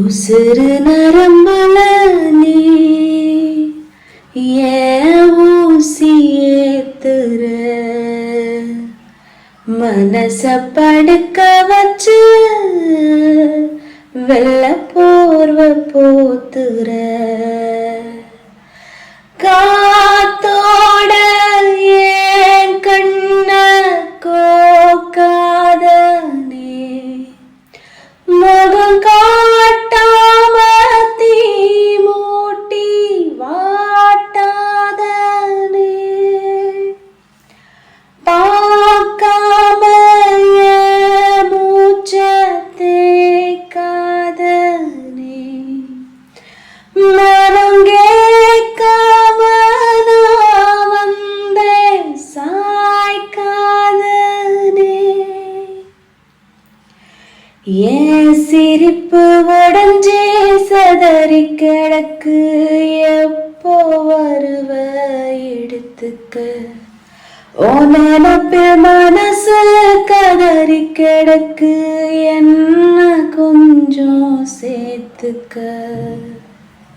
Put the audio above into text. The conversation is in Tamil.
உசுறு நரம்புல நீ ஏன் ஊசி ஏத்துற, மனச படுக்க வச்சு வெள்ள போர்வ போத்துற, காத்தோட ஏன் கண்ண கோக்காத நீ, முகம் காட்டாம தீ மூட்டி வாட்டாத நீ, பார்க்காம என் மூச்ச தேக்காத நீ, மனம் கேட்காம நான் வந்தேன் சாய்க்காத நீ, ஏன் சிரிப்பு உடஞ்சே சதறி கிடக்கு, எப்போ வருவ எடுத்துக்க, ஓ நினப்பில் மனசு கதறி கிடக்கு, என்ன கொஞ்சம் சேர்த்துக்க.